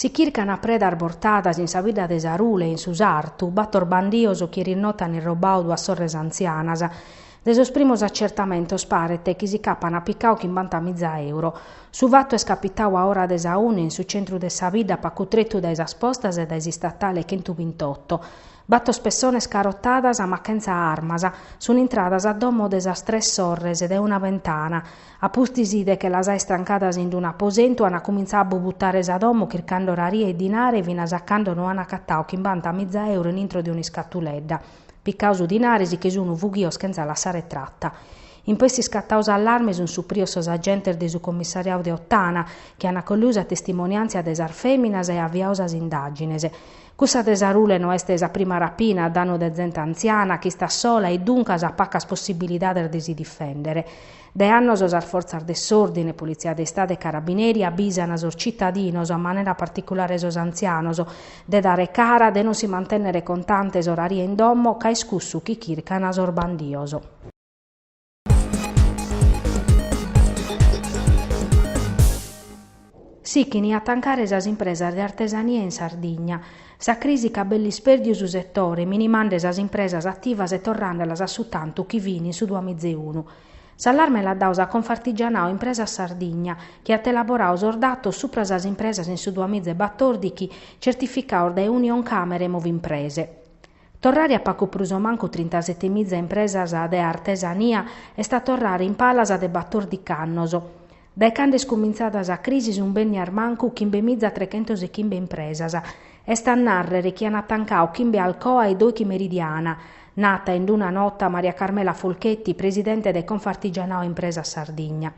Si chircana predar portadas in sa vida de Sarule in su sartu, battor bandioso chi rinnotan il robaudo a sorres anzianas. De sos primos accertamentos parete chi si capan a piccao chi bantamizza euro. Su vatto es capitau a ora de sa uni in su centru de sa vida pacutrettu da esas postas e da esi statale 128. Battos pessones carottadas a Mackenza armas, sun intradas a domo de esas 3 sorres de una ventana. A pustiside che las hai strancadas in un aposento han cominciato a bubuttare sa domo chircando rarie e dinare vina saccando no han cattau chi banta mizza euro in intro di uniscattuledda. Piccausu dinarisi che sono vughio scherza lasciare tratta. In questi scattaus allarme sun suprio sos agentes de su commissariato de Ottana, che hanno collusa testimonianza de sar feminas e avviausas indagines. Cussa de Sarule no est sa prima rapina a danno de gente anziana, chi sta sola e duncas a paccas possibilidades de si difendere. De annos sar forzas de s'ordine, polizia de Stato e carabinieri abisan sos cittadinos, a manera particolare sos anzianos, de dare cara, de non si mantenere contantes orarie in domo, ca iscussu chi chircana sor bandioso. Sichini a tancare esas impresas de artesania in Sardigna. Sa crisi ca belli sperdiu su settore, minimando esas impresas attivas e torrandelas a su tantu chi vini in su 2001. S'allarme l'ha dausa Confartigianao impresa a Sardigna, che ha elaborau sordato supra esas impresas in su 2014 certificau de Union Camere Movimprese. Torrare a Paco Pruso manco 37.000 impresas de artesania e sta torrare in palas de battor di cannoso. Dai cande scominzadas a crisi un benni armancu chimbe mizza 315 impresas. E sta a narrere chi hanno tancau chimbe Alcoa e Doichi Meridiana, nata in una notte Maria Carmela Folchetti, presidente del Confartigianao Impresa Sardigna.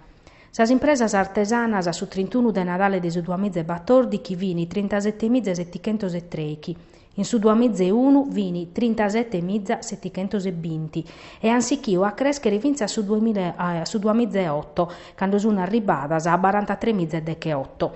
Sas impresas artesanas su 31 de Nadale de su 2014 vini 37.703, in su 2001 vini 37.720 e anziché a crescere vinse su 2008, quando sono arribadas a 43.008.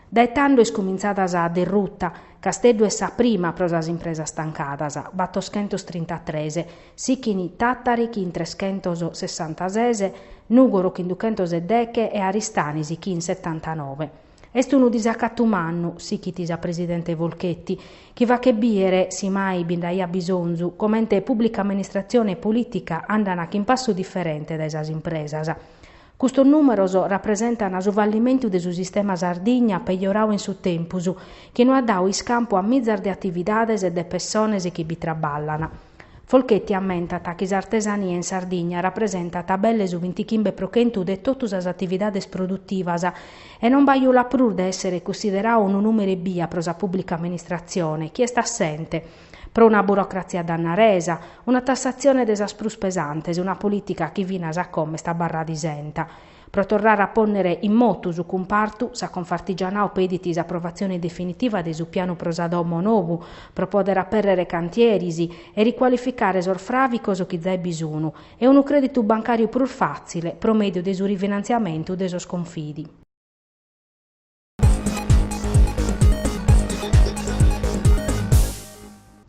Daetando è scominciata a derrutta, Castello è sa prima pro sas impresas stancadas, batto 133, Sichini Tattari in 366, Nugoro in 210 e Aristanisi in 79. Est unu disacattu mannu, sichiti sa presidente Volchetti, chi va che biere, si mai bindaia bisonzu, commente pubblica amministrazione e politica andano in passo differente da esas impresas. Questo numeroso rappresenta un sovvallimento del sistema Sardigna peggiorau in su tempusu, che non ha dato iscampo a mizzar de attividades e de persones che vi traballano. Folchetti ammenta che l'artesania in Sardigna rappresenta tabelle su 25% de totus as attividades produttivas e non baiula pur de essere considerato un numero bia pro sa pubblica amministrazione, chi è assente, pro una burocrazia dannaresa, una tassazione desas prus pesantes, una politica chi vina sa come sta barra di senta. Pro tornare a ponere in moto su compartu, sa Confartigianao pediti approvazione definitiva de su piano prosadomo novu, pro poter aperrere cantierisi e riqualificare sorfravicos chi zai bisunu, e un credito bancario pur facile, pro medio de su rifinanziamento de sos confidi.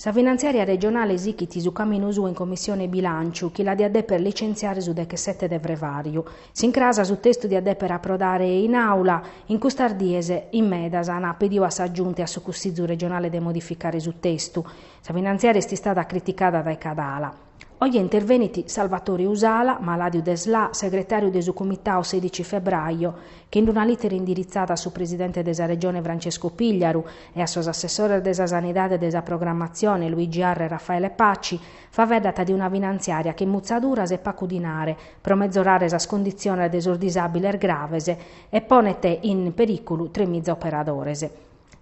Sa finanziaria regionale sichiti su cammino su in commissione bilancio, chi la di adè per licenziare su de che 7 de brevario. Si incrasa su testo di adè per approdare in aula, in custardiese, in medasa, na pediu a sa giunte a su cussizzu regionale de modificare su testo. Sa finanziaria è stata criticata dai Cadala. Oggi intervenuti Salvatore Usala, Maladio Desla, segretario del su Comitao 16 febbraio, che in una lettera indirizzata al suo presidente della regione Francesco Pigliaru e a suo assessore della sanità e della programmazione Luigi Arre Raffaele Pacci, fa vedata di una finanziaria che muzzaduras e pacudinare, pro mezzorare sa condizione del disabile gravese e ponete in pericolo 3.000 operadores.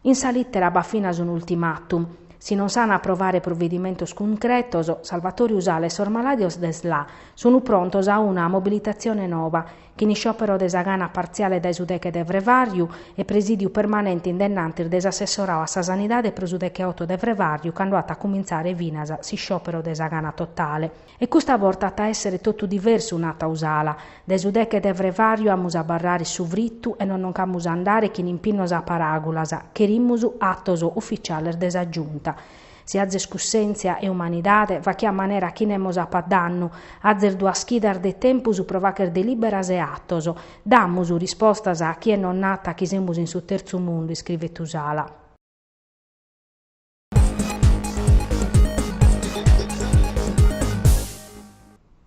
In sa lettera baffina su un ultimatum. Si non sanno approvare provvedimentos concretos, Salvatore Usala e Sor Maladios Desla sono prontos a una mobilitazione nuova, che in sciopero desa gana parziale dai sudeche de Vrevariu e presidio permanente indennanti desassessorao a sa sanità de prosudeche 8 de Vrevariu, quando a cominciare vinasa si sciopero desa gana totale. E questa volta a essere tutto diverso un'ata Usala, de sudeche de Vrevariu amus a barrare su vrittu e non camus andare chi in impinnos a paragulas, che rimusu attoso ufficiale desa giunta. Si azze scussenzia e umanidade, va chi a manera chi nemos a paddannu, azzer dua schidar de tempus provacher deliberas e attoso, dammus rispostas a chi è non nata chi semus in su terzo mondo, scrive Tusala.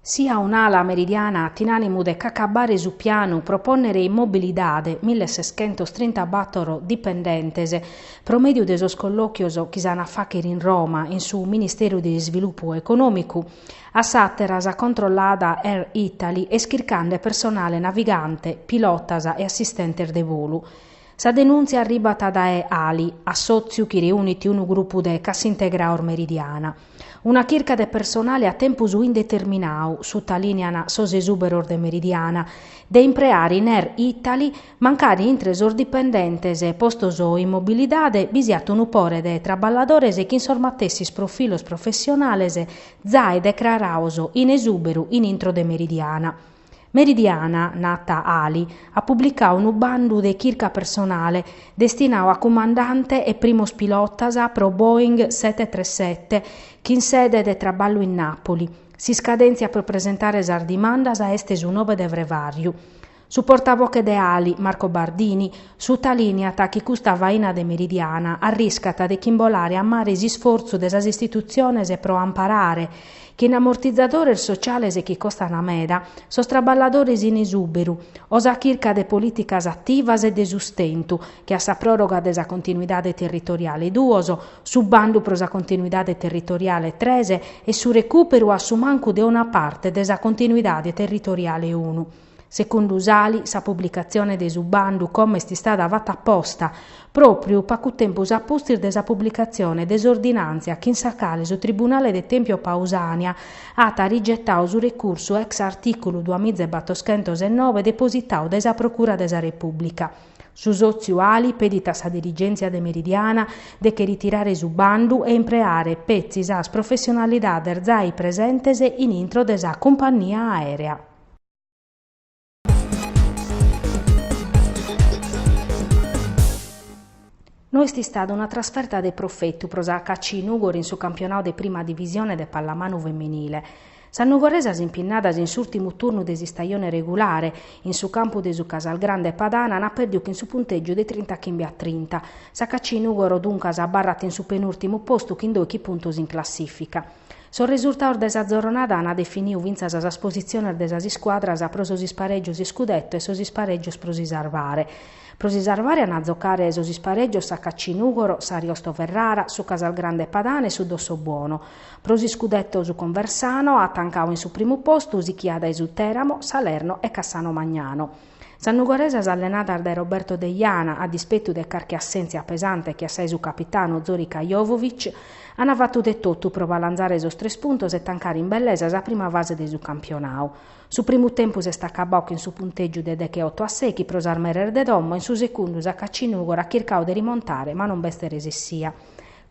Sia un'ala meridiana tinanimu de cacabare su piano proponere immobilidade 1634 dipendentese promedio de sos colloquios chi s'ana facher in Roma in su Ministero di Sviluppo Economico a satteras a controllada Air Italy e schircande personale navigante, pilotas e assistenter de volu. Sa denunzia arribata da Ali, a soziu chi riuniti un gruppo de Cassintegra Or Meridiana. Una chirca de personale a tempus indeterminau, suttalineana sos esuberor de Meridiana, de impreari in Air Italy, mancari intres or dipendentes e postos o immobilidade, bisiat un upore de traballadores e ch'insormattessis profilos professionales, zae declarauso in esuberu in intro de Meridiana. Meridiana, nata Ali, ha pubblicato un bandu de chirca personale destinato a comandante e primos pilotas pro Boeing 737 che in sede de traballo in Napoli. Si scadenzia per presentare sardimandas a este su 9 de Vrevariu. Su portavoce de Ali, Marco Bardini, su talinea chi custa vaina de Meridiana, arriscata de chimbolare a mare si sforzo de sas istituziones e pro amparare, che in ammortizzadores sociales e chi costano a meda, sos traballadores in esuberu, osa chirca de politicas attivas e de sustentu, che a sa proroga de sa continuidade territoriale duoso, su bandu pro sa continuidade territoriale 3 e su recuperu a su mancu de una parte de sa continuidade territoriale 1. Secondo Usali, sa pubblicazione de su bandu come sti stata fatta apposta, proprio pacu tempus apustir de sa pubblicazione desordinanzia che in sacale su Tribunale de Tempio Pausania ata rigettau su recurso ex articolo 2409 depositau de sa Procura de sa Repubblica. Su soziu Ali pedita sa dirigenzia de Meridiana de che ritirare su bandu e impreare pezzi sas professionalidades zai presentes in intro de sa compagnia aerea. No è stata una trasferta de Profettu pro sa HC Nugor in su campionato de prima divisione de pallamano femminile. Sa nugoresas impinnadas in s'ultimu turnu de stagione regolare, in su campo de su Casalgrande Padana, n'ha perduto in su punteggio de 30 chimbi a 30. Sa HC Nugor duncas abbarrat in su penultimo posto che in 2 puntos in classifica. Sul risultato de sa giornata ha definiu vinzas as posizioni de sas squadras a pro sos ispareggios e scudetto e sos ispareggios pro si salvare. Pro si salvare a giocare sos ispareggios sa HC Nugor, sa Ariosto Ferrara, su Casalgrande Padana e su Dossobuono. Pro si scudetto su Conversano a tancau in su primo posto si Chiada e su Teramo, Salerno e Cassano Magnano. San Nugoresa s'allenata da Roberto De Iana, a dispetto de carche assenzia pesante che assai su capitano Zorica Jovovic, hanno fatto de tutto per balanzare esos 3 puntos e tancare in bellezza la prima fase de su campionau. Su primo tempo si sta acabau in su punteggio de che 8 a 6 chi pro s'armerer de domo, in su secondo sa HC Nugor ha chircau de rimontare, ma non beste resessia.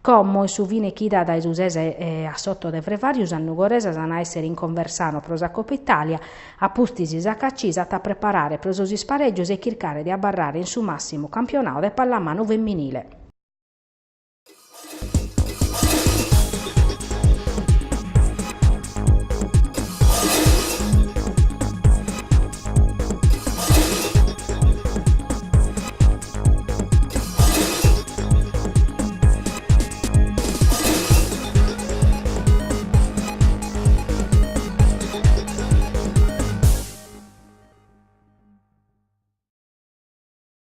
Como e su vine chida da Esusese e a sotto de Vrevarius a Nugoresa sana essere in Conversano pro sa Coppa Italia, a pustisi sa caccisa a preparare pro sos spareggios e chircare di abbarrare in su massimo campionato de pallamano femminile.